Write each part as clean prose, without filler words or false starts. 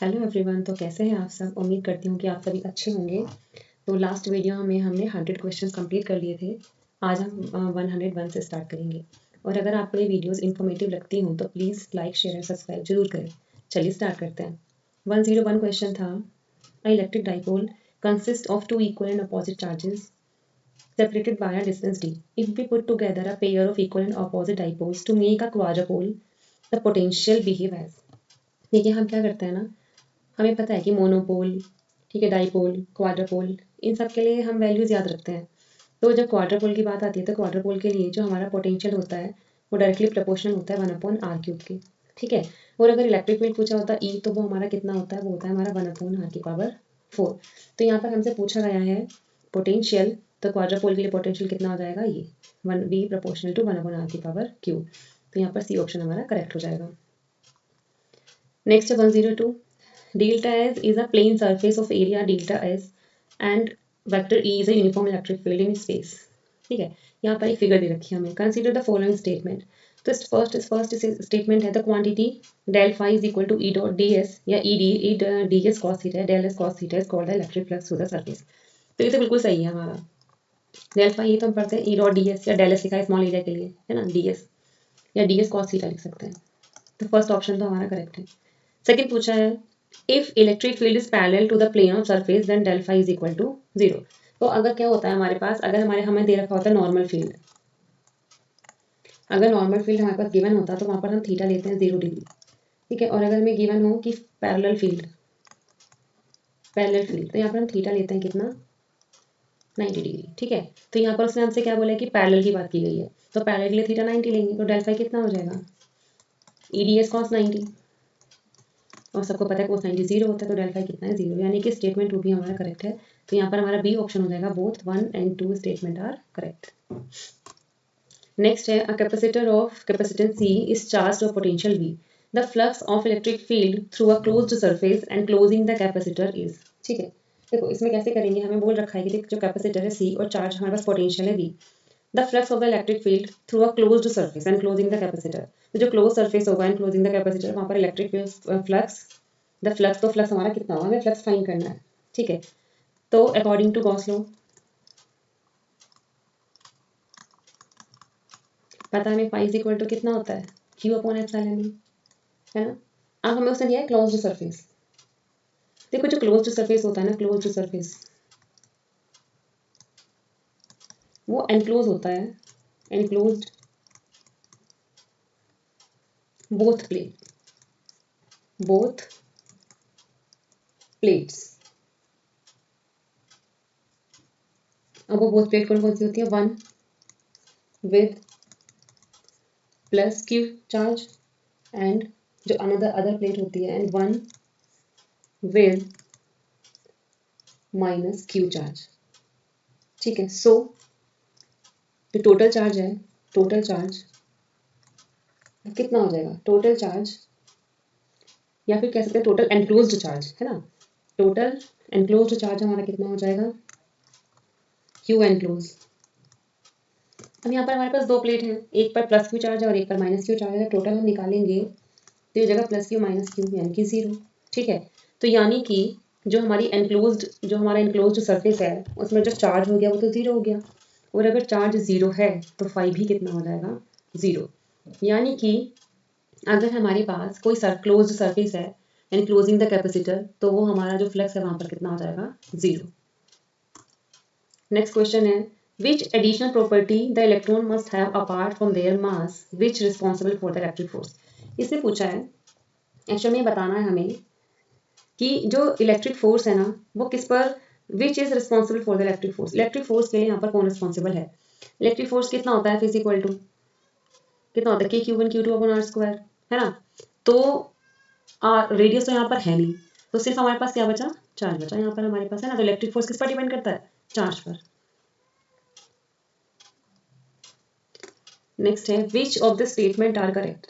Hello everyone, तो कैसे हैं आप सब। उम्मीद करती हूँ कि आप सभी अच्छे होंगे। तो लास्ट वीडियो में हमने 100 क्वेश्चंस कंप्लीट कर लिए थे। आज हम 101 से स्टार्ट करेंगे। और अगर आपको ये वीडियोस इन्फॉर्मेटिव लगती हों तो please like share and subscribe जरूर करें। चलिए स्टार्ट करते हैं। 101 क्वेश्चन था, a electric dipole consist of two equal and opposite charges separated by a distance d. If we put together a pair of equal and opposite dipoles to make a quadrupole, the potential behave as. देखिए हम क्या करते हैं ना, हमें पता है कि मोनोपोल, ठीक है, डाइपोल, क्वाड्रपोल, इन सब के लिए हम वैल्यूज़ याद रखते हैं। तो जब क्वाड्रपोल की बात आती है तो क्वाड्रपोल के लिए जो हमारा पोटेंशियल होता है वो डायरेक्टली प्रोपोर्शनल होता है 1/r³ के, ठीक है। और अगर इलेक्ट्रिक फील्ड पूछा होता है ई, तो वो हमारा कितना होता है, वो होता है हमारा 1/r⁴। तो यहाँ पर हमसे पूछा गया है पोटेंशियल, तो क्वाड्रपोल के लिए पोटेंशियल कितना हो जाएगा, ये 1v प्रोपोर्शनल टू 1/r⁴। तो यहाँ पर सी ऑप्शन हमारा करेक्ट हो जाएगा। नेक्स्ट है 102, delta S is a plane surface of area delta S and vector E is a uniform electric field in space। ठीक है, यहाँ पर एक फिगर दे रखी है हमें। Consider the following statement. तो फर्स्ट स्टेटमेंट है the quantity del phi is equal to E dot d s या E d s cos theta है, del s cos theta is called the electric flux through the surface. तो ये तो बिल्कुल सही है हमारा। डेल फाई ये तो हम पढ़ते हैं ई डॉट डी एस या डेल एस लिखा है स्मॉल एरिया के लिए, है ना, डी एस या डी एस कॉस थीटा लिख सकते हैं। तो फर्स्ट ऑप्शन तो हमारा करेक्ट है। सेकेंड पूछा है if electric field is parallel to the plane of surface then del phi is equal to 0। तो अगर क्या होता है हमारे पास, अगर हमें दे रखा होता है नॉर्मल फील्ड, अगर नॉर्मल फील्ड हमारे पास गिवन होता तो वहाँ पर हम थीटा लेते हैं 0 डिग्री, ठीक है। और अगर हमें गिवन हो कि पैरेलल फील्ड तो यहाँ पर हम थीटा लेते हैं कितना, 90 डिग्री, ठीक है। तो यहाँ पर उसने हमसे क्या बोला है कि पैरेलल की बात की गई है, तो पैरेलल के लिए थीटा 90 लेंगे, तो डेल फाई कितना हो जाएगा, ई डी एस कॉस 90। और सबको पता है कोस 90 0 होता है, तो डेल फाई कितना है, 0, यानी कि स्टेटमेंट 2 भी हमारा करेक्ट है। तो यहाँ पर हमारा बी ऑप्शन हो जाएगा, both 1 and 2 statement are correct. Next है a capacitor of capacitance C is charge to a potential V। The flux of electric field through a closed surface and closing the capacitor is. ठीक है, देखो इसमें कैसे करेंगे, हमें बोल रखा है कि जो कैपेसिटर है C और चार्ज हमारे पास पोटेंशियल है V। The flux of the electric field through a closed surface and closing the capacitor. तो जो क्लोज सरफेस होगा एंड क्लोजिंग द कैपेसिटर, वहाँ पर इलेक्ट्रिक फ्लक्स, द फ्लक्स, तो फ्लक्स हमारा कितना होगा, हमें फ्लक्स फाइंड करना है, ठीक है। तो अकॉर्डिंग टू गॉस लॉ पता है हमें फाई इज इक्वल टू कितना होता है, क्यू अपॉन एप्सिलॉन ई, है ना। अब हमें उसने दिया है क्लोज्ड सरफेस। देखो जो क्लोज्ड सरफेस होता है ना, क्लोज्ड सरफेस वो एनक्लोज होता है, एनक्लोज्ड बोथ प्लेट्स। अब वो बोथ प्लेट कौन कौन सी होती है, 1 with plus Q charge and जो अदर प्लेट होती है, and 1 with minus Q charge, ठीक है। सो जो टोटल चार्ज है, टोटल चार्ज कितना हो जाएगा, टोटल चार्ज या फिर कह सकते हैं टोटल एनक्लोज्ड चार्ज, है ना। टोटल एनक्लोज्ड चार्ज हमारा कितना हो जाएगा, क्यू एनक्लोज। अब यहाँ पर हमारे पास दो प्लेट हैं, एक पर प्लस क्यू चार्ज है और एक पर माइनस क्यू चार्ज है। टोटल हम निकालेंगे तो ये जगह प्लस क्यू माइनस क्यू यानी कि 0, ठीक है। तो यानी कि जो हमारा एनक्लोज्ड सरफेस है उसमें जो चार्ज हो गया वो तो 0 हो गया, और अगर चार्ज 0 है तो फाई भी कितना हो जाएगा, 0। यानी कि अगर हमारे पास कोई क्लोज्ड सरफेस है एनक्लोजिंग द कैपेसिटर, तो वो हमारा जो फ्लक्स है वहाँ पर कितना हो जाएगा, 0। नेक्स्ट क्वेश्चन है which additional property the electron must have apart from their mass which responsible for the electric force। इसने पूछा है, एक्चुअली में बताना है हमें कि जो इलेक्ट्रिक फोर्स है ना वो किस पर, which is responsible for the electric force. Electric force के लिए यहाँ पर कौन रिस्पॉन्सिबल है। इलेक्ट्रिक फोर्स कितना होता है, F इक्वल टू कितना होता है, Q1Q2/r², है ना। तो रेडियस तो यहाँ पर है नहीं, तो सिर्फ हमारे पास क्या बचा, चार्ज बचा यहाँ पर हमारे पास, है ना। तो इलेक्ट्रिक फोर्स किस पर डिपेंड करता है, चार्ज पर। नेक्स्ट है which of the statement are correct.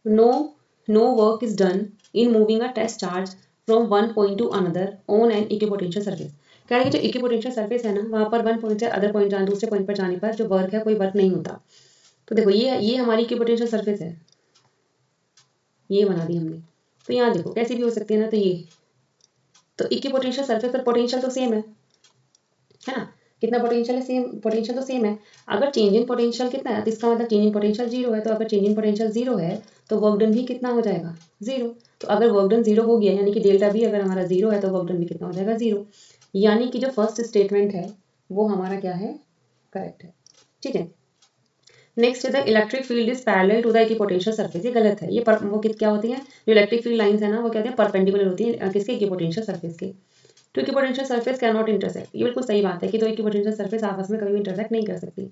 No work is done in moving a test charge from one point to another on an equipotential surface. कह रहे हैं कि जो इक्विपोटेंशियल सरफेस है ना वहाँ पर वन पॉइंट से अदर पॉइंट दूसरे पॉइंट पर जाने पर जो वर्क है कोई वर्क नहीं होता। तो देखो ये हमारी इक्विपोटेंशियल सरफेस है, ये बना दी हमने, तो यहाँ देखो कैसी भी हो सकती है ना, तो ये तो इक्विपोटेंशियल सरफेस पर पोटेंशियल तो सेम है ना, कितना पोटेंशियल है, सेम पोटेंशियल तो सेम है। अगर चेंज इन पोटेंशियल कितना है तो इसका मतलब चेंज इन पोटेंशियल जीरो है, तो अगर चेंज इन पोटेंशियल जीरो है तो वर्क डन भी कितना हो जाएगा, जीरो। तो अगर वर्क डन जीरो हो गया यानी कि डेल्टा भी अगर हमारा जीरो है तो वर्क डन भी कितना हो जाएगा, जीरो। यानी कि जो फर्स्ट स्टेटमेंट है वो हमारा क्या है, करेक्ट है। ठीक है, नेक्स्ट है the electric field is parallel to the equipotential surface. ये गलत है, ये वो क्या होती है, जो इलेक्ट्रिक फील्ड लाइंस है ना वो क्या होती है, परपेंडिकुलर होती है किसके, इक्विपोटेंशियल सरफेस के। Two equipotential surface can not intersect, ये बिल्कुल सही बात है कि दो इक्विपोटेंशियल सरफेस आपस में कभी भी इंटरसेक्ट नहीं कर सकती।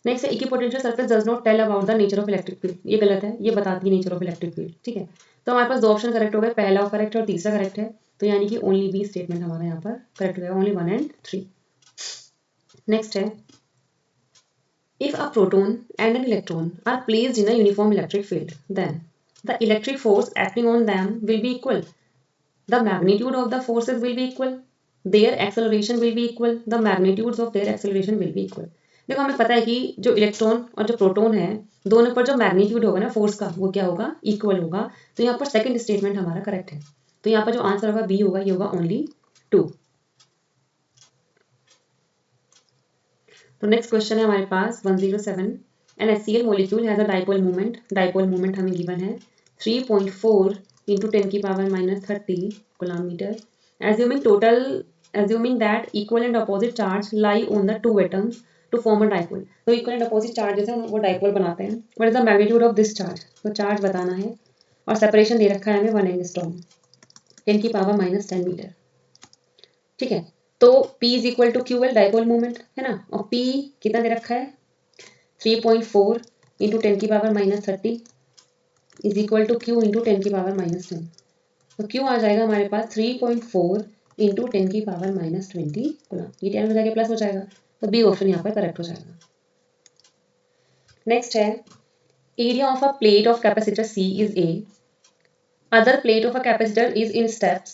नेक्स्ट है equipotential surface does not tell about the nature of electric field, ये गलत है, ये बताती है नेचर ऑफ इलेक्ट्रिक फील्ड। ठीक है, तो हमारे पास दो ऑप्शन करेक्ट हो गए, पहला करेक्ट है और तीसरा करेक्ट है, तो यानी कि ओनली बी स्टेटमेंट हमारा यहाँ पर करेक्ट हो गया, ओनली 1 and 3। नेक्स्ट है if a proton and an electron are placed in a uniform electric field, then the electric force acting on them will be equal. The magnitude of the forces will be equal. Their acceleration will be equal. The magnitudes of their acceleration will be equal. देखो हमें पता है कि जो electron और जो proton है दोनों पर जो मैग्नीट्यूड होगा ना फोर्स का वो क्या होगा, इक्वल होगा। तो यहाँ पर सेकंड स्टेटमेंट हमारा करेक्ट है, तो यहाँ पर जो आंसर होगा बी होगा, ये होगा ओनली 2। तो नेक्स्ट क्वेश्चन है हमारे पास 107। An HCl molecule has a dipole moment, dipole moment हमें गिवन है 3.4 × 10⁻³ coulomb metre. assuming that equal and opposite charge lie on the two atoms to form a dipole। तो इक्वल एंड अपोजिट चार्जेस हैं वो dipole बनाते हैं। What is the magnitude of this charge, तो charge बताना है और सेपरेशन दे रखा है हमें 1 एंगस्ट्रॉम 10⁻⁻10 मीटर। ठीक है, तो P is equal to Q L dipole moment है ना, और P कितना दे रखा है 3.4 × 10⁻³ इज इक्वल टू Q × 10⁻⁻10। तो Q आ जाएगा हमारे पास 3.4 × 10⁻⁻20 कूलम, ये 10 हो जाएगा प्लस हो जाएगा, तो बी ऑप्शन यहाँ पर करेक्ट हो जाएगा। नेक्स्ट है area of a plate of capacitor C is A, other plate of a capacitor is in steps,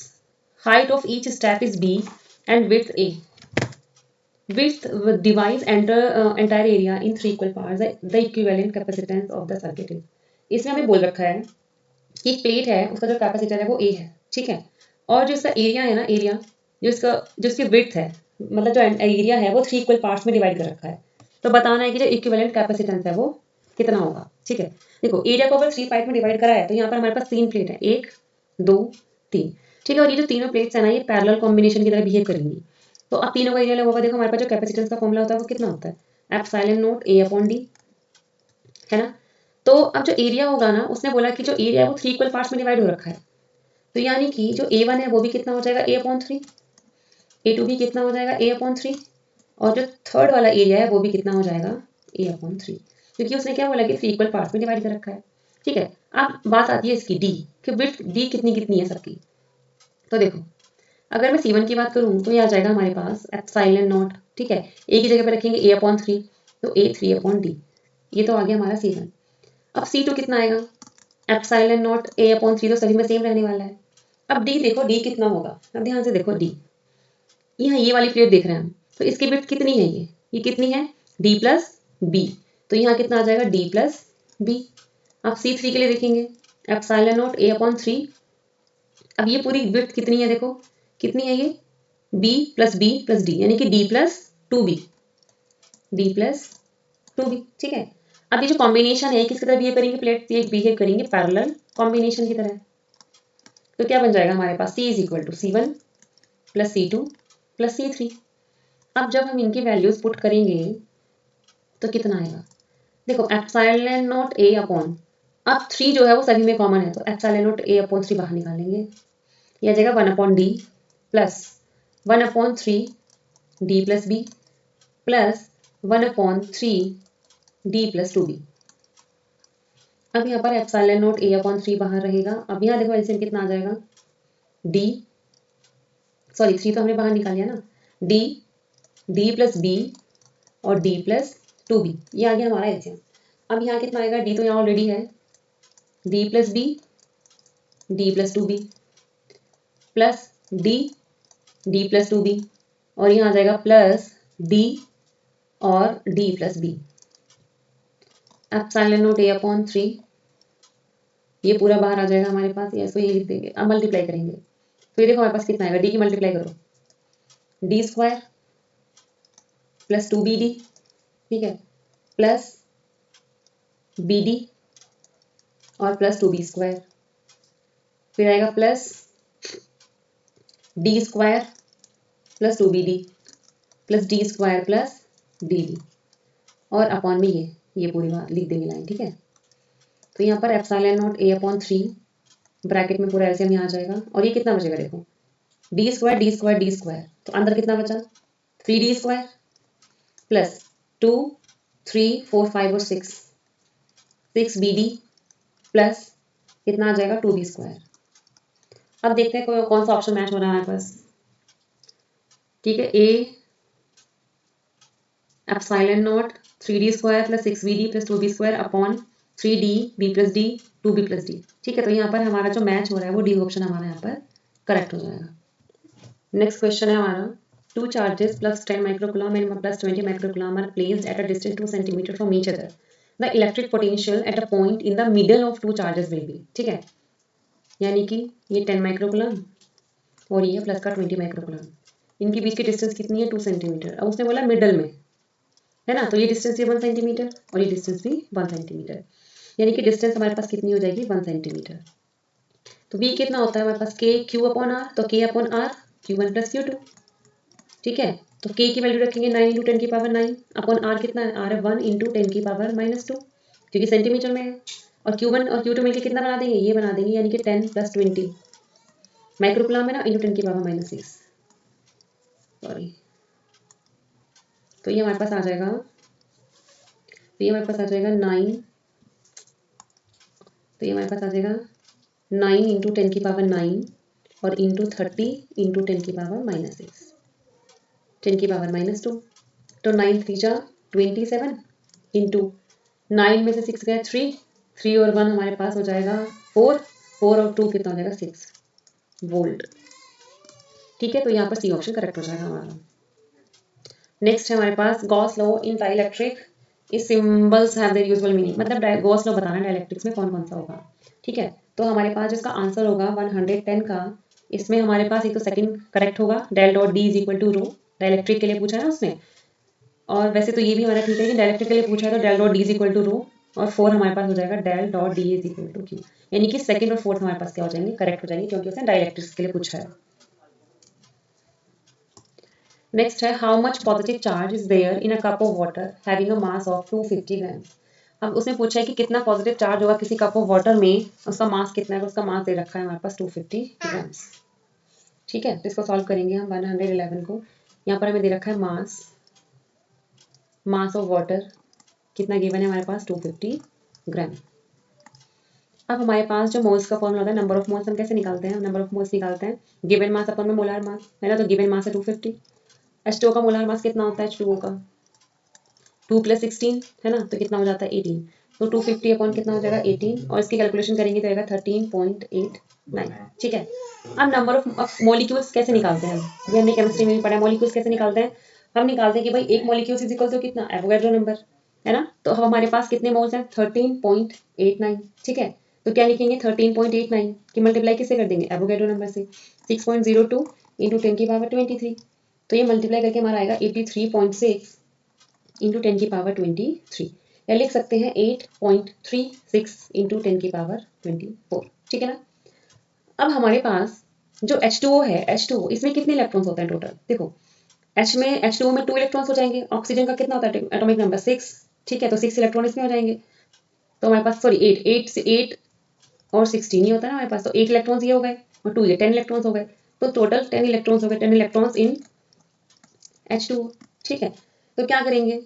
height of each step is B and width A. Width divides entire area in 3 equal parts. The equivalent capacitance of the circuit is। इसमें हमें बोल रखा है कि plate है उसका जो capacitor है वो A है, ठीक है, और जो इसका एरिया है ना, एरिया जो इसकी विड्थ है मतलब जो एरिया है वो 3 इक्वल पार्ट्स में डिवाइड कर रखा है। तो बताना है कि जो इक्विवेलेंट कैपेसिटेंस है वो कितना होगा। ठीक है, देखो एरिया को अगर 3 पार्ट में डिवाइड करा है तो यहाँ पर हमारे पास 3 प्लेट है, 1 2 3। ठीक है, और ये जो तीनों प्लेट्स है ना ये पैरेलल कॉम्बिनेशन की तरह बिहेव करेंगी। तो अब तीनों का एरिया लगा हुआ, देखो हमारे पास जो कैपेसिटेंस का फॉर्मूला होता है वो कितना होता है, एप्सिलॉन नॉट A/D है ना। तो अब जो एरिया होगा ना उसने बोला कि जो एरिया है वो 3 इक्वल पार्ट्स में डिवाइड हो रखा है, तो यानी कि जो A1 है वो भी कितना हो जाएगा A/3, A2 भी कितना हो जाएगा A/3, और जो थर्ड वाला एरिया है वो भी कितना हो जाएगा A/3, क्योंकि उसने क्या बोला कि 3 इक्वल पार्ट्स में डिवाइड कर रखा है। ठीक है, अब बात आती है इसकी डी कि विड्थ डी कितनी कितनी है सबकी। तो देखो अगर मैं C1 की बात करूं तो ये आ जाएगा हमारे पास एप्सिलॉन नॉट, ठीक है, ए की जगह पे रखेंगे A/3 तो A3/D, ये तो आ गया हमारा C1। अब C2 कितना आएगा, एप्सिलॉन नॉट A/3 तो सभी में सेम रहने वाला है। अब D देखो D कितना होगा, अब ध्यान से देखो D, यहाँ ये वाली प्लेट देख रहे हैं हम, तो इसकी विड्थ कितनी है, ये कितनी है D+B, तो यहाँ कितना आ जाएगा D+B। अब C3 के लिए देखेंगे एप्सिलॉन नॉट A/3, अब ये पूरी विड्थ कितनी है, देखो कितनी है ये B+B+D यानी कि D+2B, D+2B। ठीक है, अब ये जो कॉम्बिनेशन है किसकी तरह बिहेव करेंगे, प्लेट ये बिहेव करेंगे पैरेलल कॉम्बिनेशन की तरह। तो क्या बन जाएगा हमारे पास C is equal to C1 + C2 + C3। अब जब हम इनकी वैल्यूज पुट करेंगे तो कितना आएगा, देखो एप्सिलॉन नॉट A अपॉन, अब 3 जो है वो सभी में कॉमन है तो एप्सिलॉन नॉट A/3 बाहर निकालेंगे, यह आ जाएगा 1/D plus 1/3 D+B plus 1/3 D+2B। अब यहाँ पर एप्सिलॉन नॉट A/3 बाहर रहेगा। अब यहाँ देखो एलसीएम कितना आ जाएगा, थ्री तो हमने बाहर निकाल लिया ना, D+B और D+2B, ये आ गया हमारा एलसीएम। अब यहाँ कितना आएगा, D तो यहाँ ऑलरेडी है, D+B D+2B प्लस D+2B और यहाँ आ जाएगा प्लस D और D+B। एप्सिलॉन नॉट A/3 ये पूरा बाहर आ जाएगा हमारे पास, या इसको ये लिख देंगे। अब मल्टीप्लाई करेंगे तो ये देखो हमारे पास कितना आएगा, डी की मल्टीप्लाई करो, डी स्क्वायर प्लस 2BD, ठीक है, प्लस BD और प्लस 2B स्क्वायर, फिर आएगा plus D square plus 2BD plus D square plus DD और अपॉन में ये पूरी बात लिख देंगे लाइन, ठीक है। तो यहाँ पर एप्सिलॉन नॉट A/3 ब्रैकेट में पूरा एलसीएम यहाँ आ जाएगा, और ये कितना बचेगा देखो, D square D square D square, तो अंदर कितना बचा 3D स्क्वायर प्लस 2 3 4 5 और 6 BD प्लस कितना आ जाएगा 2B स्क्वायर। अब देखते हैं कौन सा ऑप्शन मैच हो रहा है हमारे पास, ठीक है। A epsilon not 3D square plus 6BD plus 2B square upon 3D B plus D 2B plus D, ठीक है। तो यहाँ पर हमारा जो मैच हो रहा है वो डी ऑप्शन हमारा यहाँ पर करेक्ट हो जाएगा। नेक्स्ट क्वेश्चन है हमारा, 2 charges plus 10 microcoulomb and plus 20 microcoulomb are placed at a distance 2 centimeter from each other. The electric potential at a point in the middle of 2 charges will be, ठीक है। यानी कि ये 10 microcoulomb और ये plus का 20 माइक्रोकुलम, इनके बीच की डिस्टेंस कितनी है 2 सेंटीमीटर। अब उसने बोला मिडल में है ना, तो ये डिस्टेंस भी 1 सेंटीमीटर और ये डिस्टेंस भी 1 सेंटीमीटर, यानी कि डिस्टेंस हमारे पास कितनी हो जाएगी 1 सेंटीमीटर। तो बी कितना होता है हमारे पास K Q/R, तो K/R Q1 प्लस Q2, ठीक है। तो K की वैल्यू रखेंगे 9 × 10 की पावर 9 अपॉन R कितना है, R है 1 × 10 की पावर -2, क्योंकि सेंटीमीटर में है। और Q1 और Q2 मिलकर कितना बना देंगे, ये बना देंगे, यानी कि 10 + 20 माइक्रोकुलम है ना, × 10 की पावर -6, सॉरी। तो ये हमारे पास आ जाएगा, 9, तो ये हमारे पास आ जाएगा 9 × 10 की पावर 9 और × 30 × 10 की पावर -6, 10 की पावर -2, तो 9 3 जा 27 इंटू 9 में से 6 गया 3 और 1 हमारे पास हो जाएगा 4 और 2 कितना हो जाएगा 6 वोल्ट, ठीक है। तो यहाँ पर सी ऑप्शन करेक्ट हो जाएगा हमारा। नेक्स्ट है हमारे पास गॉस लॉ इन डाइलेक्ट्रिक, इस symbols have their usual meaning, मतलब गॉस लॉ बताना डाइलेक्ट्रिक्स में कौन कौन सा होगा, ठीक है। तो हमारे पास जिसका आंसर होगा 110 का, इसमें हमारे पास एक तो सेकंड करेक्ट होगा, del dot D is equal to rho, dielectric के लिए पूछा है उसने, और वैसे तो ये भी हमारा ठीक है कि डाइलेक्ट्रिक के लिए पूछा है तो del dot D is equal to rho, और 4 हमारे पास हो जाएगा del dot D is equal to Q, यानी कि सेकंड और फोर्थ हमारे पास क्या हो जाएंगे, करेक्ट हो जाएंगे, क्योंकि उसने डाइलेक्ट्रिक्स के लिए पूछा है। नेक्स्ट है how much positive charge is there in a cup of water having a mass of 250 grams. अब उसने पूछा है कि कितना पॉजिटिव चार्ज होगा किसी कप ऑफ वाटर में, उसका मास कितना है, उसका मास दे रखा है हमारे पास 250 ग्राम्स, ठीक है। तो इसको सॉल्व करेंगे हम 111 को, यहाँ पर हमें दे रखा है मास ऑफ वाटर कितना गिवन है हमारे पास 250 ग्राम। अब हमारे पास जो मोल्स का फॉर्मूला होता है, नंबर ऑफ मोल्स हम कैसे निकालते हैं, नंबर ऑफ मोल्स निकालते हैं गिवन मास अपन में मोलार मास है ना, तो गिवन मास है 250, H2O का मोलार मास कितना होता है H2O का 2 + 16 है ना, तो कितना हो जाता है 18, तो 250 अपॉन कितना हो जाएगा 18, और इसकी कैलकुलेशन करेंगे तो आएगा 13.89, ठीक है। अब नंबर ऑफ मॉलिक्यूल्स कैसे निकालते हैं, अभी हमने केमिस्ट्री में भी पढ़ा, मॉलिक्यूल्स कैसे निकालते हैं, हम निकालते हैं कि भाई एक मॉलिक्यूल्स इज इक्वल टू कितना एवोगैड्रो नंबर है ना, तो अब हमारे पास कितने मोल्स हैं 13.89, ठीक है। तो क्या लिखेंगे 13.89 की मल्टीप्लाई किससे कर देंगे एवोगैड्रो नंबर से, 6.02 × 10 की पावर 23, तो ये मल्टीप्लाई करके हमारा आएगा 83.6 × 10 की पावर 23, या लिख सकते हैं 8.36 × 10 की पावर 24, ठीक है ना। अब हमारे पास जो H2O है, H2O इसमें कितने इलेक्ट्रॉन्स होते हैं टोटल, देखो H2O में 2 इलेक्ट्रॉन्स हो जाएंगे, ऑक्सीजन का कितना होता है एटॉमिक नंबर 6, ठीक है, तो 6 इलेक्ट्रॉन इसमें हो जाएंगे, तो हमारे पास सॉरी 8 और 16 ही होता है ना हमारे पास, तो 8 इलेक्ट्रॉन्स ये हो गए और 2 ये 10 इलेक्ट्रॉन्स हो गए, तो टोटल 10 इलेक्ट्रॉन्स हो गए, 10 इलेक्ट्रॉन्स इन H2O, ठीक है। तो क्या करेंगे,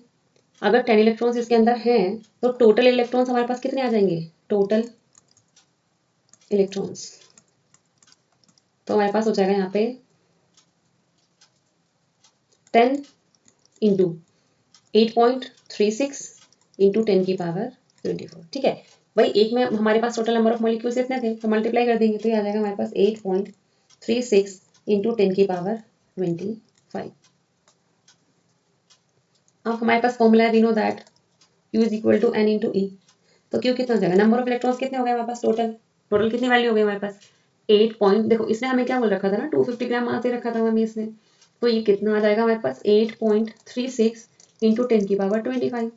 अगर 10 इलेक्ट्रॉन्स इसके अंदर हैं तो टोटल इलेक्ट्रॉन्स हमारे पास कितने आ जाएंगे, टोटल इलेक्ट्रॉन्स, तो हमारे पास हो जाएगा यहाँ पे 10 इंटू 8.36 इंटू 10 की पावर 24, ठीक है। भाई एक में हमारे पास टोटल नंबर ऑफ मॉलिक्यूल्स इतने थे, तो मल्टीप्लाई कर देंगे तो ये आ जाएगा हमारे पास 8.36 इंटू 10 की पावर 25। अब हमारे पास फॉर्मूला है, we know that Q is equal to N into E, तो Q कितना हो जाएगा, नंबर ऑफ इलेक्ट्रॉन्स कितने हो गए हमारे पास टोटल टोटल कितनी वैल्यू हो गई हमारे पास 8 पॉइंट, देखो इसने हमें क्या बोल रखा था ना 250 ग्राम मास दे रखा था हमें इसने, तो ये कितना आ जाएगा हमारे पास 8.36 इंटू 10⁻25।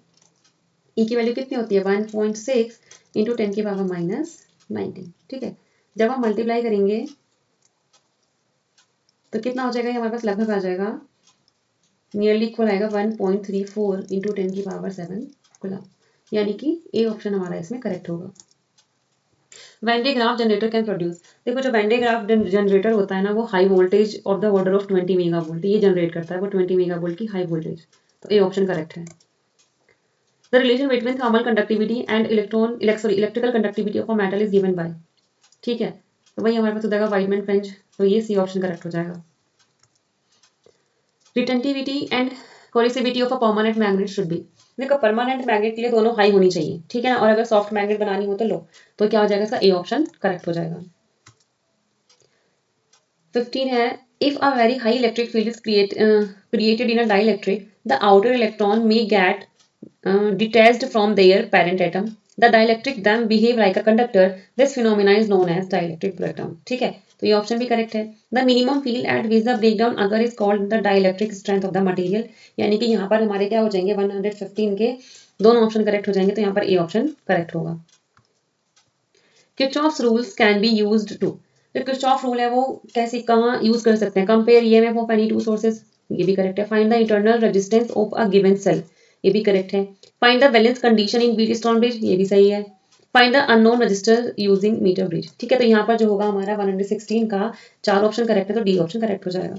ई की वैल्यू कितनी होती है 1.6 इंटू 10⁻−19। ठीक है, जब हम मल्टीप्लाई करेंगे तो कितना हो जाएगा, ये हमारे पास लगभग आ जाएगा नियरली इक्वल आएगा 1.34 इंटू 10⁻7 कूलम, यानी कि ए ऑप्शन हमारा इसमें करेक्ट होगा। When day graph generator can produce, देखो जो वेन डे ग्राफ जनरेटर होता है ना वो high voltage of the order of 20 mega volt ये जनरेट करता है, वो 20 मेगा वोल्ट की हाई वोल्टेज, तो ए ऑप्शन करेक्ट है। The relation between thermal conductivity and electrical conductivity of a metal is given by, ठीक है, तो वही हमारे पास हो जाएगा वाइटमैन फ्रेंच, तो ये सी ऑप्शन करेक्ट हो जाएगा। Retentivity and coercivity of a permanent magnet should be, देखो परमानेंट मैग्नेट के लिए दोनों हाई होनी चाहिए, ठीक है ना, और अगर सॉफ्ट मैग्नेट बनानी हो तो लो, तो क्या हो जाएगा इसका ए ऑप्शन करेक्ट हो जाएगा। 15 है if a very high electric field is created in a dielectric, the outer electron may get detached from their parent atom, the dielectric then behave like a conductor, this phenomena is known as dielectric breakdown। ठीक है, तो ये option भी correct है। The minimum field at which the breakdown occur is called the dielectric strength of the material, यानी कि यहाँ पर हमारे क्या हो जाएंगे 115 के दोनों ऑप्शन करेक्ट हो जाएंगे, तो यहाँ पर ए ऑप्शन करेक्ट होगा। Kirchhoff's rules can be used to, जो किरचॉफ रूल है वो कैसे कहाँ यूज कर सकते हैं, compare EMF of any two sources, ये भी करेक्ट है। Find the internal resistance of a given cell, ये भी करेक्ट है। Find the balance condition in Wheatstone bridge, ये भी सही है। Find the unknown register using metre bridge, ठीक है, तो यहाँ पर जो होगा हमारा 116 का 4 ऑप्शन करेक्ट है, तो डी ऑप्शन करेक्ट हो जाएगा।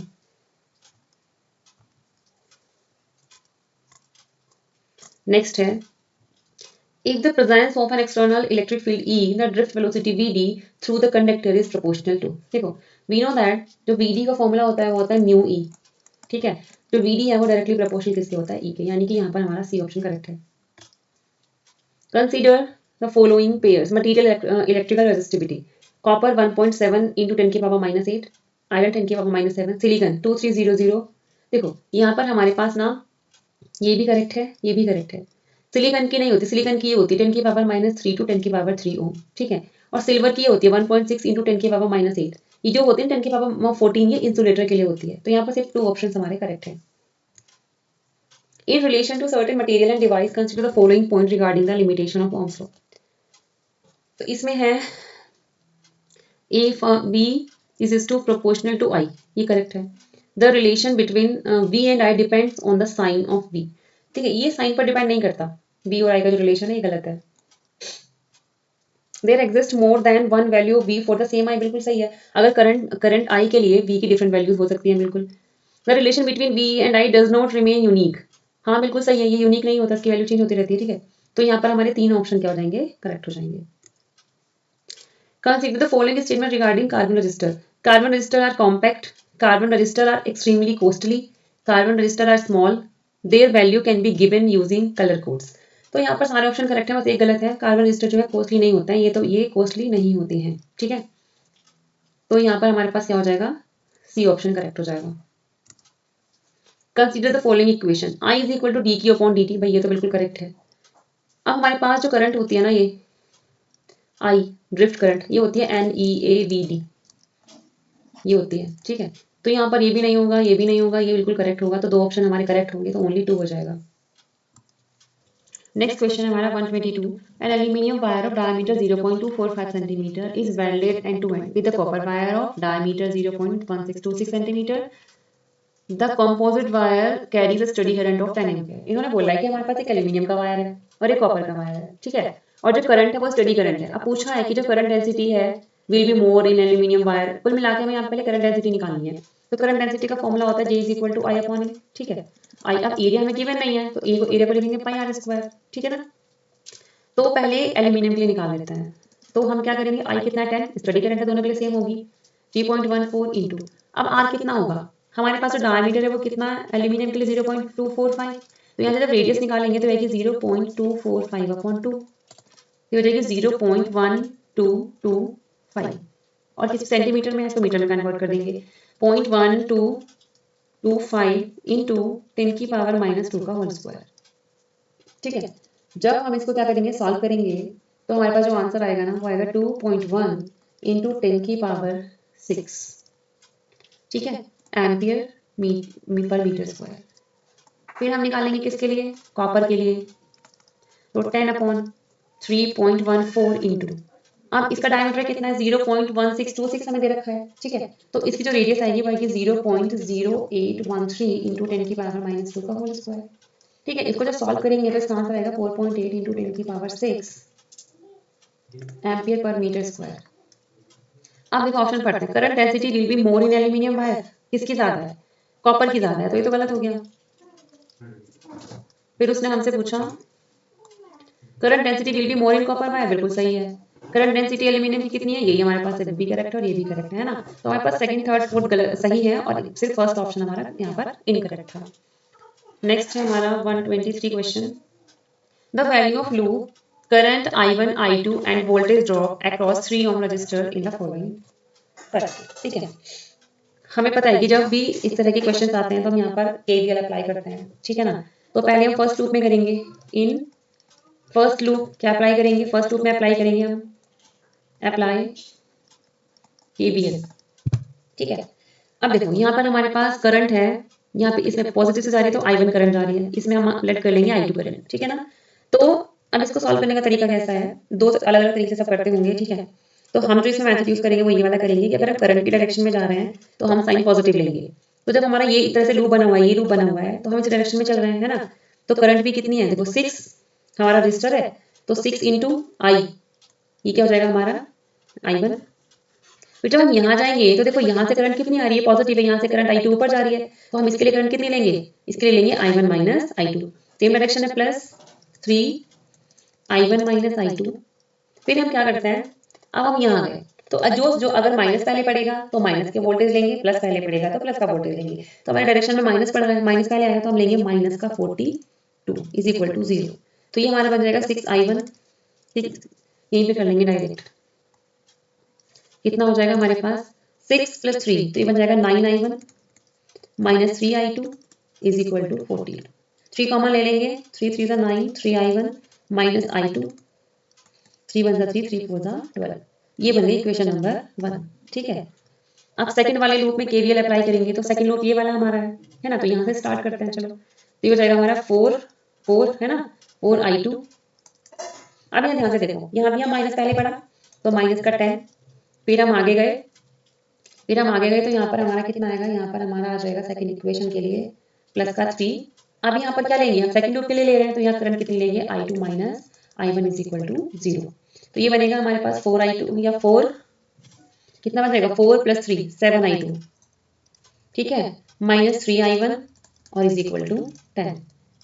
नेक्स्ट है if the presence of an external electric field E, the drift velocity Vd through the conductor is proportional to, देखो we know that जो Vd का फॉर्मूला होता है वो होता है न्यू ई, ठीक है, जो Vd है वो डायरेक्टली प्रोपोर्शनल किसके होता है ई के, यानी कि यहाँ पर हमारा सी ऑप्शन करेक्ट है। Consider the following pairs material electrical resistivity, copper 1.7 into 10⁻−8, iron 10⁻−7, silicon 2300। देखो यहाँ पर हमारे पास ना ये भी करेक्ट है, ये भी करेक्ट है, सिलिकॉन की नहीं होती, सिलिकॉन की ये होती है 10⁻³ टू 10⁻³ ओम, ठीक है, और सिल्वर की ये होती है 1.6 इंटू 10⁻−8, ये जो होती है 10⁻14 ये इंसुलेटर के लिए होती है, तो यहाँ पर सिर्फ 2 ऑप्शन हमारे करेक्ट है। In relation to certain material and device consider the following point regarding the limitation of Ohm's law, तो इसमें है A B is to proportional to I, ये करेक्ट है। The relation between V and I depends on the sign of V, ठीक है, ये sign पर depend नहीं करता, बी और आई का जो रिलेशन है ये गलत है। There exist more than one value of V for the same I, बिल्कुल सही है, अगर करंट आई के लिए वी की डिफरेंट वैल्यूज हो सकती है, बिल्कुल। The relation between V and I does not remain unique, हाँ बिल्कुल सही है, ये यूनिक नहीं होता, इसकी वैल्यू चेंज होती रहती है, ठीक है, तो यहाँ पर हमारे 3 ऑप्शन क्या हो जाएंगे करेक्ट हो जाएंगे। Consider the following statement regarding carbon resistor. Carbon resistor are compact. Carbon resistor are extremely costly. Carbon resistor are small. Their value can be given using color codes. तो यहाँ पर सारे ऑप्शन करेक्ट है, बस एक गलत है, कार्बन रजिस्टर जो है कॉस्टली नहीं होता है, ये कॉस्टली नहीं होते हैं, ठीक है, तो यहाँ पर हमारे पास क्या हो जाएगा सी ऑप्शन करेक्ट हो जाएगा। Consider the following equation, I is equal to D Q upon D T, भाई ये तो बिल्कुल करेक्ट है। अब हमारे पास जो करंट होती है ना ये आई ड्रिफ्ट करंट, ये होती है NEAVD, ये होती है, ठीक है, तो यहाँ पर ये भी नहीं होगा, ये भी नहीं होगा, ये बिल्कुल करेक्ट होगा, तो 2 ऑप्शन हमारे करेक्ट होंगे, तो ओनली 2 हो जाएगा। नेक्स्ट क्वेश्चन है हमारा 122, an aluminium wire of diameter 0.245 centimetre is welded end to end with a copper wire of diameter 0.1626 centimetre, the composite wire carries a steady current of 10 ampere. इन्होंने बोला है कि हमारे पास एक एल्यूमिनियम का वायर है और एक कॉपर का वायर है, ठीक है, और जो करंट है वो स्टडी करंट है। अब पूछा है कि जो करंट डेंसिटी है will be more in aluminium wire, कुल मिला के हमें यहाँ पहले करंट डेंसिटी निकालनी है, तो करंट डेंसिटी का फॉर्मूला होता है J is equal to I upon A, ठीक है, आई अब एरिया हमें गिवन नहीं है, तो एरिया को लिखेंगे पाई आर स्क्वायर, ठीक है ना, तो पहले एल्यूमिनियम के लिए निकाल लेते हैं, तो हम क्या करेंगे आई कितना 10, स्टडी करंट है दोनों के लिए सेम होगी 3.14 इंटू, अब आर कितना होगा, हमारे पास जो डायमीटर है वो कितना एल्यूमिनियम के लिए 0.245, तो यहाँ से जब रेडियस निकालेंगे तो आएगी 0.245 अपॉन 2, ये हो जाएगी 0.1225, और किसी सेंटीमीटर में है तो मीटर में कन्वर्ट कर देंगे 0.1225 इंटू 10⁻⁻² का होल स्क्वायर, ठीक है, जब हम इसको क्या करेंगे सॉल्व करेंगे तो हमारे पास जो आंसर आएगा ना वो आएगा 2.1 इंटू 10⁶ ठीक है, एम्पियर पर मीटर स्क्वायर। फिर हम निकालेंगे किसके लिए, कॉपर के लिए, तो 10/3.14 इंटू, अब इसका डायमीटर कितना है 0.1626 हमें दे रखा है, ठीक है, तो इसकी जो रेडियस आएगी वो आएगी 0.0813 इंटू 10⁻⁻2 का होल स्क्वायर। ठीक है, इसको जब सॉल्व करेंगे तो इसका आंसर आएगा 4.8 into 10⁶ ampere per metre square. अब देखो ऑप्शन पढ़ते हैं, current density will be more in aluminium wire, किसकी ज्यादा है, कॉपर की ज्यादा है, तो ये तो गलत हो गया। फिर उसने हमसे पूछा current density will be more in copper wire, बिल्कुल सही है। करंट डेंसिटी एल्यूमिनियम की कितनी है, ये हमारे पास भी करेक्ट है और ये भी करेक्ट है ना, तो हमारे पास सेकंड थर्ड फोर्थ सही है और सिर्फ फर्स्ट ऑप्शन हमारा यहाँ पर इनकरेक्ट था। नेक्स्ट है हमारा 123 question, the value of loop current I1 I2 and voltage drop across 3 ohm resistor in the following. ठीक है, हमें पता है कि जब भी इस तरह के क्वेश्चन आते हैं तो हम यहाँ पर KVL अप्लाई करते हैं, ठीक है ना, तो पहले हम फर्स्ट लूप में करेंगे, इन फर्स्ट लूप क्या अप्लाई करेंगे, फर्स्ट लूप में अप्लाई करेंगे हम अप्लाई KVL, ठीक है। अब देखो यहाँ पर हमारे पास करंट है, यहाँ पे इसमें पॉजिटिव से जा रही है तो I1 करंट जा रही है, इसमें हम लेट कर लेंगे I2 करंट, ठीक है ना। तो अब इसको सॉल्व करने का तरीका कैसा है, दो अलग अलग तरीके से सब करते होंगे, ठीक है। तो हम जो इसमें मेथड यूज करेंगे वो ये वाला करेंगे कि अगर हम करंट की डायरेक्शन में जा रहे हैं तो हम साइन पॉजिटिव लेंगे, तो जब हमारा ये इस तरह से लूप बना हुआ है, ये लूप बना हुआ है, तो हम इस डायरेक्शन में चल रहे हैं, है ना, तो करंट भी कितनी है, देखो 6 हमारा रजिस्टर है, तो 6 इंटू I, ये क्या हो जाएगा हमारा I1। फिर जब हम यहाँ जाएंगे तो देखो यहाँ से करंट कितनी आ रही है, पॉजिटिव है, यहाँ से करंट I2 ऊपर जा रही है, तो हम इसके लिए करंट कितनी लेंगे, इसके लिए लेंगे I1 minus I2, same direction है, प्लस 3 I1 माइनस I2। फिर हम क्या करते हैं, अब हम यहाँ गए तो जो अगर माइनस पहले पड़ेगा तो माइनस के वोल्टेज लेंगे, प्लस पहले पड़ेगा तो प्लस का वोल्टेज लेंगे, तो हमारे डायरेक्शन में माइनस पड़ रहा है, माइनस पहले आया तो हम लेंगे माइनस का 42 इज इक्वल टू 0, तो ये हमारा बन जाएगा 6I1, यहीं पे कर लेंगे डायरेक्ट, कितना हो जाएगा हमारे पास 6 प्लस 3, तो ये बन जाएगा 9I1 minus 3I2 is equal to 14, 3 common ले लेंगे, 3 3 9, 3I1 माइनस I2, 3 1 3, 3 4 12, ये बन गई इक्वेशन नंबर 1, ठीक है। अब सेकंड वाले लूप में KVL अप्लाई करेंगे, तो सेकंड लूप ये वाला हमारा है ना, तो यहाँ से स्टार्ट करते हैं, चलो, तो ये हो जाएगा हमारा 4 है ना, 4I2। अब यहाँ ध्यान से देखो, यहाँ भी हम माइनस पहले पड़ा तो माइनस का 10, फिर हम आगे गए तो यहाँ पर हमारा कितना आएगा, यहाँ पर हमारा आ जाएगा सेकंड इक्वेशन के लिए प्लस का 3। अब यहाँ पर क्या लेंगे, हम सेकंड लूप के लिए ले रहे हैं, तो यहाँ करंट कितनी लेंगे, I2 minus I1 is equal to 0, तो ये बनेगा हमारे पास 4I2 या 4 कितना बन जाएगा, 4 प्लस 3 7I2, ठीक है, माइनस 3I1 और is equal to 10,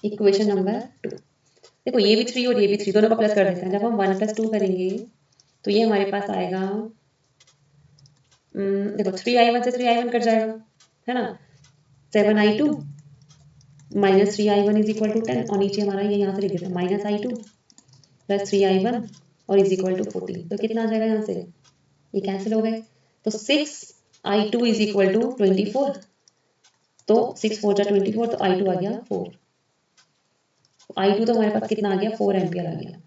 equation number 2। देखो ये भी 3 और ये भी 3, दोनों को प्लस कर देते हैं, जब हम 1 प्लस 2 करेंगे तो ये हमारे पास आएगा, देखो 3I1 से 3I1 कट जाएगा, है ना, 7I2 minus 3I1 is equal to 10, और नीचे हमारा ये यहाँ से लिख देते हैं माइनस I2 प्लस 3I1 और इज इक्वल टू 14, तो कितना आ जाएगा यहाँ से, ये कैंसिल हो गए, तो 6I2 इज इक्वल टू 24, तो 6 4 जा 24, तो I2 आ गया 4, I2 तो हमारे पास कितना आ गया, 4 एम्पियर आ गया,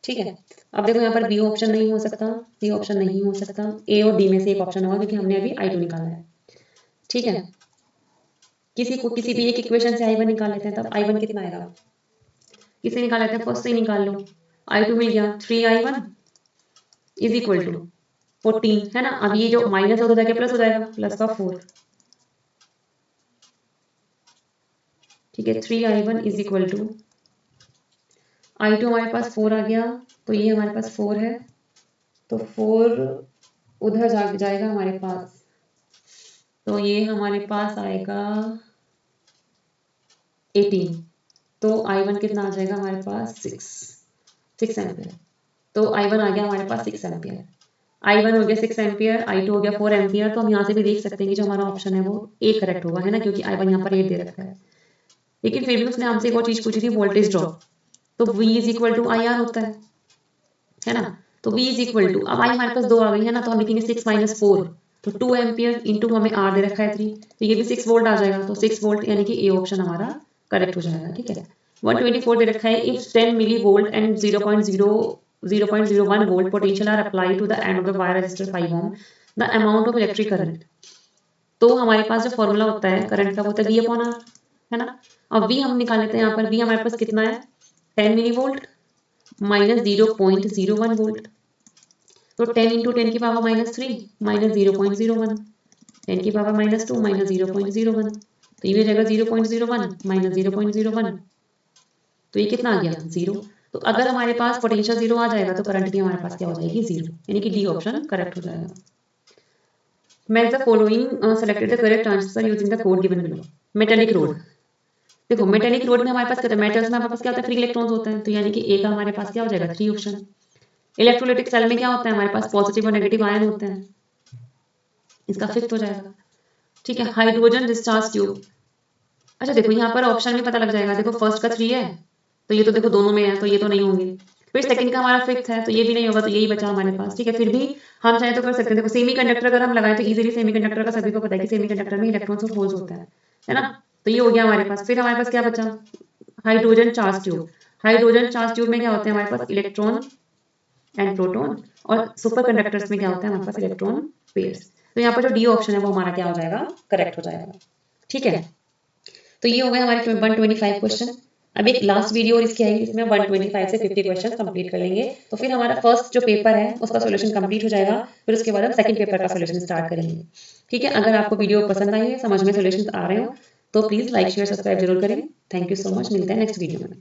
ठीक है। अब देखो यहाँ पर बी ऑप्शन नहीं हो सकता, सी ऑप्शन नहीं हो सकता, ए और डी में से एक ऑप्शन होगा, क्योंकि हमने अभी I2 निकाला है, ठीक है। किसी भी एक इक्वेशन से I1 निकाल लेते हैं, तब I1 कितना आएगा, किसे निकाल लेते हैं, फर्स्ट से निकाल लो, I2 मिल गया 3I1 इज इक्वल टू 14, है ना, अब ये जो माइनस हो जाएगा प्लस हो जाएगा, प्लस का 4, ठीक है, 3I1 is equal to I2 हमारे पास 4 आ गया, तो ये हमारे पास 4 है, तो 4 उधर जाएगा हमारे पास, तो ये हमारे पास आएगा 18, तो I1 कितना आ जाएगा हमारे पास 6 एम्पियर, तो I1 आ गया हमारे पास 6 एम्पियर, I1 हो गया 6 एम्पियर, I2 हो गया 4 एम्पियर, तो हम यहाँ से भी देख सकते हैं कि जो हमारा ऑप्शन है वो ए करेक्ट होगा, है ना, क्योंकि I1 यहाँ पर 8 दे रखा है। लेकिन फिर भी उसने हमसे एक और चीज पूछी थी, वोल्टेज ड्रॉप, तो V is equal to IR होता है ना, तो V इज इक्वल टू, अब I हमारे पास 2 आ गई है ना, तो हम लिखेंगे 6 माइनस 4, तो 2 एम्पियर इंटू हमें R दे रखा है 3, तो ये भी 6 वोल्ट आ जाएगा, तो 6 वोल्ट यानी कि ए ऑप्शन हमारा करेक्ट हो जाएगा, ठीक है। 124 दे रखा है, if 10 millivolt and 0.0 0.01 volt potential are applied to the end of the wire resistor 5 ohm, the amount of electric current. तो हमारे पास जो फॉर्मूला होता है करंट का वो होता है V अपॉन R, है ना। अब V हम निकाल लेते हैं, यहाँ पर V हमारे पास कितना है 10 मिली वोल्ट माइनस 0.01 वोल्ट, तो 10 इंटू 10 की पावर -3 माइनस 0.01, 10 की पावर -2 माइनस 0.01, तो ये हो जाएगा 0.01 माइनस 0.01, तो ये कितना आ गया 0। तो अगर हमारे पास पोटेंशियल 0 आ जाएगा तो करंट भी हमारे पास क्या हो जाएगी 0, यानी कि डी ऑप्शन करेक्ट हो जाएगा। Match the following selected the correct answer using the code given below. Metallic road, देखो मेटेलिक रोड में हमारे पास क्या होता है, मेटल्स में हमारे पास क्या होता है फ्री इलेक्ट्रॉन्स होते हैं, तो यानी कि ए का हमारे पास क्या हो जाएगा 3 ऑप्शन। इलेक्ट्रोलाइटिक सेल में क्या होता है हमारे पास पॉजिटिव और नेगेटिव आयन होते हैं, इसका फिफ्थ हो जाएगा। ठीक है, हाइड्रोजन डिस्चार्ज ट्यूब, अच्छा देखो यहाँ पर ऑप्शन में पता लग जाएगा, देखो फर्स्ट का 3 है तो ये तो देखो दोनों में है तो ये तो नहीं होंगे, फिर सेकंड का हमारा फिफ्थ है तो ये भी नहीं होगा, तो यही बचा हमारे पास। ठीक है, फिर भी हम चाहे तो कर सकते हैं। देखो सेमीकंडक्टर अगर हम लगाएं तो इजीली सेमीकंडक्टर का सभी को पता है कि सेमीकंडक्टर में इलेक्ट्रॉन्स और होल्स होता है ना, तो ये हो गया हमारे पास। फिर हमारे पास क्या बचा hydrogen charge tube. Hydrogen charge tube में क्या होते हैं हमारे पास इलेक्ट्रॉन एंड प्रोटॉन, और सुपर कंडक्टर्स में क्या होता है हमारे पास इलेक्ट्रॉन पेयर्स। तो यहाँ पर जो डी ऑप्शन है वो हमारा क्या हो जाएगा करेक्ट हो जाएगा। ठीक है, तो ये हो गए हमारे 125 क्वेश्चन। अब एक लास्ट वीडियो और इसकी आएगी जिसमें 125 से 50 क्वेश्चन कंप्लीट कर लेंगे, तो फिर हमारा फर्स्ट जो पेपर है उसका सॉल्यूशन कंप्लीट हो जाएगा, फिर उसके बाद हम सेकंड पेपर का सॉल्यूशन स्टार्ट करेंगे। ठीक है, अगर आपको वीडियो पसंद आई है, समझ में सॉल्यूशन आ रहे हो, तो प्लीज लाइक शेयर सब्सक्राइब जरूर करें। थैंक यू सो मच, मिलते हैं नेक्स्ट वीडियो में।